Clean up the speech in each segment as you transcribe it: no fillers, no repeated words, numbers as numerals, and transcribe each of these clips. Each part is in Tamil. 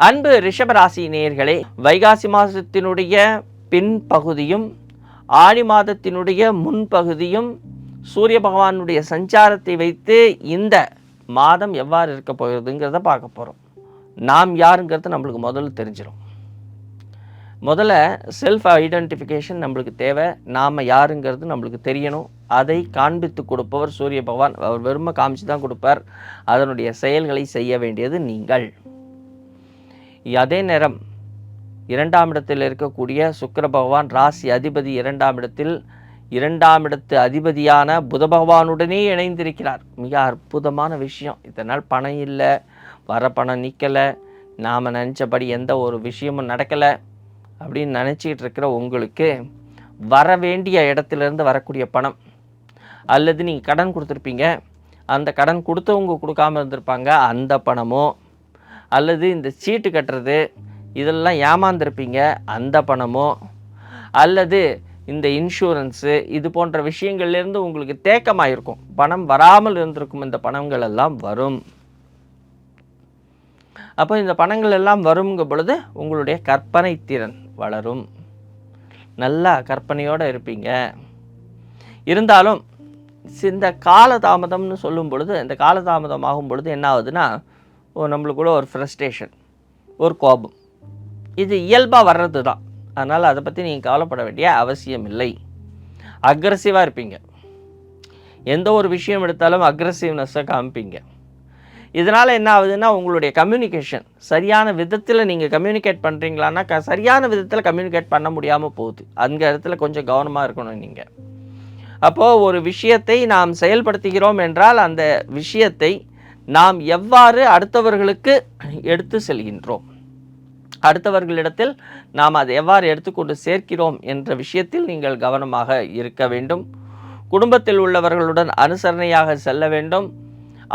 அன்பு ரிஷபராசி நேயர்களே, வைகாசி மாதத்தினுடைய பின்பகுதியும் ஆடி மாதத்தினுடைய முன்பகுதியும் சூரிய பகவானுடைய சஞ்சாரத்தை வைத்து இந்த மாதம் எவ்வாறு இருக்க போகிறதுங்கிறத பார்க்க போகிறோம். நாம் யாருங்கிறது நம்மளுக்கு முதல்ல தெரிஞ்சிடும். முதல்ல செல்ஃப் ஐடென்டிஃபிகேஷன் நம்மளுக்கு தேவை. நாம் யாருங்கிறது நம்மளுக்கு தெரியணும். அதை காண்பித்து கொடுப்பவர் சூரிய பகவான். அவர் வெறுமை காமிச்சு தான் கொடுப்பார். அதனுடைய செயல்களை செய்ய வேண்டியது நீங்கள். அதே நேரம் 2ஆம் இடத்தில் இருக்கக்கூடிய சுக்கிர பகவான் ராசி அதிபதி 2ஆம் இடத்தில், 2ஆம் இடத்து அதிபதியான புத பகவானுடனே இணைந்திருக்கிறார். மிக அற்புதமான விஷயம். இதனால் பணம் இல்லை, வர பணம் நிற்கலை, நாம் நினச்சபடி எந்த ஒரு விஷயமும் நடக்கலை அப்படின்னு நினச்சிக்கிட்டு இருக்கிற உங்களுக்கு வர வேண்டிய இடத்துலேருந்து வரக்கூடிய பணம், அல்லது நீங்கள் கடன் கொடுத்துருப்பீங்க, அந்த கடன் கொடுத்தவங்க கொடுக்காமல் இருந்திருப்பாங்க, அந்த பணமோ, அல்லது இந்த சீட்டு கட்டுறது இதெல்லாம் ஏமாந்துருப்பீங்க, அந்த பணமோ, அல்லது இந்த இன்சூரன்ஸு இது போன்ற விஷயங்கள்லேருந்து உங்களுக்கு தேக்கமாயிருக்கும், பணம் வராமல் இருந்திருக்கும். இந்த பணங்கள் எல்லாம் வரும். அப்போ இந்த பணங்கள் எல்லாம் வருங்க பொழுது உங்களுடைய கற்பனை திறன் வளரும். நல்லா கற்பனையோடு இருப்பீங்க. இருந்தாலும் இந்த காலதாமதம்னு சொல்லும் பொழுது, இந்த காலதாமதம் ஆகும் பொழுது என்ன ஆகுதுன்னா, நம்மளுக்குள்ள ஒரு ஃப்ரஸ்ட்ரேஷன், ஒரு கோபம், இது இயல்பாக வர்றது தான். அதனால் அதை பற்றி நீங்கள் கவலைப்பட வேண்டிய அவசியம் இல்லை. அக்ரெசிவாக இருப்பீங்க. எந்த ஒரு விஷயம் எடுத்தாலும் அக்ரெசிவ்னஸை காமிப்பீங்க. இதனால் என்ன ஆகுதுன்னா, உங்களுடைய கம்யூனிகேஷன் சரியான விதத்தில் நீங்கள் கம்யூனிகேட் பண்ணுறீங்களான்னா, சரியான விதத்தில் கம்யூனிகேட் பண்ண முடியாமல் போகுது. அந்த இடத்துல கொஞ்சம் கவனமாக இருக்கணும் நீங்கள். அப்போது ஒரு விஷயத்தை நாம் செயல்படுத்துகிறோம் என்றால் அந்த விஷயத்தை நாம் எவ்வாறு அடுத்தவர்களுக்கு எடுத்து செல்கின்றோம், அடுத்தவர்களிடத்தில் நாம் அதை எவ்வாறு எடுத்துக்கொண்டு சேர்க்கிறோம் என்ற விஷயத்தில் நீங்கள் கவனமாக இருக்க வேண்டும். குடும்பத்தில் உள்ளவர்களுடன் அனுசரணையாக செல்ல வேண்டும்.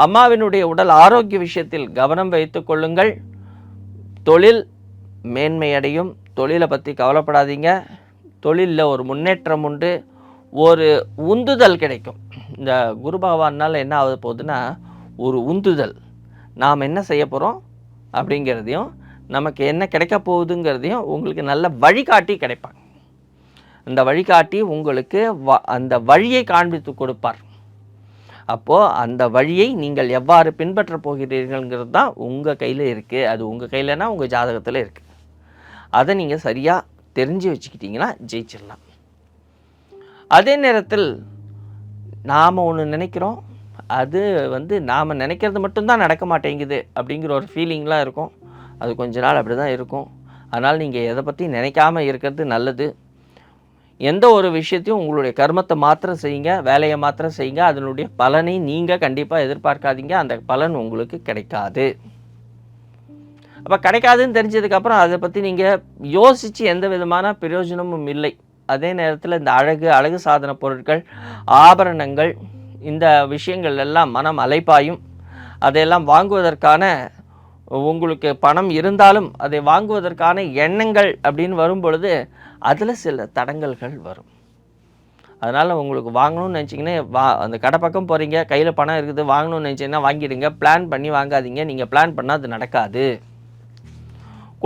அம்மாவினுடைய உடல் ஆரோக்கிய விஷயத்தில் கவனம் வைத்து கொள்ளுங்கள். தொழில் மேன்மையடையும். தொழிலை பற்றி கவலைப்படாதீங்க. தொழிலில் ஒரு முன்னேற்றம் உண்டு, ஒரு உந்துதல் கிடைக்கும். இந்த குரு பகவானால் என்ன ஆக போகுதுன்னா, ஒரு உந்துதல், நாம் என்ன செய்ய போகிறோம் அப்படிங்கிறதையும், நமக்கு என்ன கிடைக்க போகுதுங்கிறதையும் உங்களுக்கு நல்ல வழிகாட்டி கிடைப்பாங்க. அந்த வழிகாட்டி உங்களுக்கு அந்த வழியை காண்பித்து கொடுப்பார். அப்போது அந்த வழியை நீங்கள் எவ்வாறு பின்பற்ற போகிறீர்கள்ங்கிறது தான் உங்கள் கையில் இருக்குது. அது உங்கள் கையிலனா உங்கள் ஜாதகத்தில் இருக்குது. அதை நீங்கள் சரியாக தெரிஞ்சு வச்சுக்கிட்டிங்கன்னா ஜெயிச்சிடலாம். அதே நேரத்தில் நாம் ஒன்று நினைக்கிறோம், அது நாம் நினைக்கிறது மட்டும்தான் நடக்க மாட்டேங்குது அப்படிங்கிற ஒரு ஃபீலிங்லாம் இருக்கும். அது கொஞ்ச நாள் அப்படி தான் இருக்கும். அதனால் நீங்கள் எதை பற்றி நினைக்காமல் இருக்கிறது நல்லது. எந்த ஒரு விஷயத்தையும் உங்களுடைய கர்மத்தை மாத்திரம் செய்யுங்க, வேலையை மாத்திரம் செய்யுங்க. அதனுடைய பலனை நீங்கள் கண்டிப்பாக எதிர்பார்க்காதீங்க. அந்த பலன் உங்களுக்கு கிடைக்காது. அப்போ கிடைக்காதுன்னு தெரிஞ்சதுக்கப்புறம் அதை பற்றி நீங்கள் யோசித்து எந்த விதமான பிரயோஜனமும் இல்லை. அதே நேரத்தில் இந்த அழகு சாதன பொருட்கள், ஆபரணங்கள், இந்த விஷயங்கள் எல்லாம் மனம் அலைப்பாயும். அதையெல்லாம் வாங்குவதற்கான உங்களுக்கு பணம் இருந்தாலும் அதை வாங்குவதற்கான எண்ணங்கள் அப்படின்னு வரும் பொழுது அதில் சில தடங்கல்கள் வரும். அதனால் உங்களுக்கு வாங்கணும்னு நினச்சிங்கன்னா அந்த கடை பக்கம் போகிறீங்க, கையில் பணம் இருக்குது, வாங்கணும்னு நினச்சிங்கன்னா வாங்கிடுங்க. பிளான் பண்ணி வாங்காதீங்க. நீங்கள் பிளான் பண்ணால் அது நடக்காது.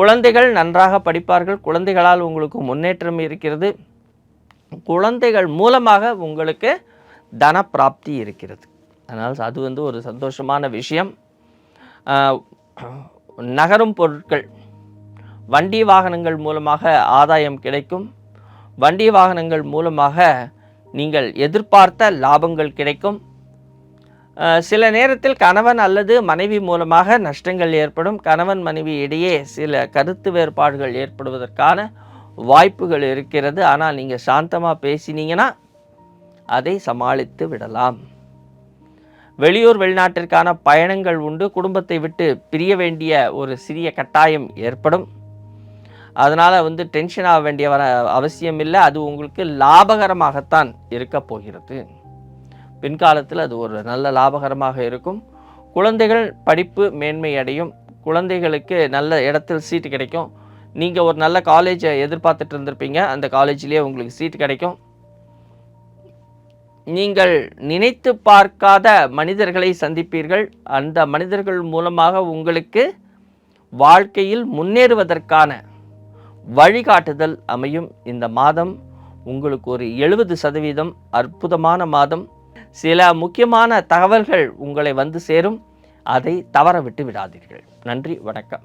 குழந்தைகள் நன்றாக படிப்பார்கள். குழந்தைகளால் உங்களுக்கு முன்னேற்றம் இருக்கிறது. குழந்தைகள் மூலமாக உங்களுக்கு தன பிராப்தி இருக்கிறது. அதனால் அது ஒரு சந்தோஷமான விஷயம். நகரும் பொருட்கள், வண்டி வாகனங்கள் மூலமாக ஆதாயம் கிடைக்கும். வண்டி வாகனங்கள் மூலமாக நீங்கள் எதிர்பார்த்த லாபங்கள் கிடைக்கும். சில நேரத்தில் கணவன் அல்லது மனைவி மூலமாக நஷ்டங்கள் ஏற்படும். கணவன் மனைவி இடையே சில கருத்து வேறுபாடுகள் ஏற்படுவதற்கான வாய்ப்புகள் இருக்கிறது. ஆனால் நீங்கள் சாந்தமாக பேசினீங்கன்னா அதை சமாளித்து விடலாம். வெளியூர் வெளிநாட்டிற்கான பயணங்கள் உண்டு. குடும்பத்தை விட்டு பிரிய வேண்டிய ஒரு சிறிய கட்டாயம் ஏற்படும். அதனால் டென்ஷன் ஆக வேண்டிய அவசியம் இல்லை. அது உங்களுக்கு லாபகரமாகத்தான் இருக்க போகிறது. பின்காலத்தில் அது ஒரு நல்ல லாபகரமாக இருக்கும். குழந்தைகள் படிப்பு மேன்மை அடையும். குழந்தைகளுக்கு நல்ல இடத்தில் சீட்டு கிடைக்கும். நீங்கள் ஒரு நல்ல காலேஜை எதிர்பார்த்துட்டு இருந்திருப்பீங்க, அந்த காலேஜ்லேயே உங்களுக்கு சீட்டு கிடைக்கும். நீங்கள் நினைத்து பார்க்காத மனிதர்களை சந்திப்பீர்கள். அந்த மனிதர்கள் மூலமாக உங்களுக்கு வாழ்க்கையில் முன்னேறுவதற்கான வழிகாட்டுதல் அமையும். இந்த மாதம் உங்களுக்கு ஒரு 70% அற்புதமான மாதம். சில முக்கியமான தகவல்கள் உங்களை வந்து சேரும். அதை தவற விட்டு விடாதீர்கள். நன்றி, வணக்கம்.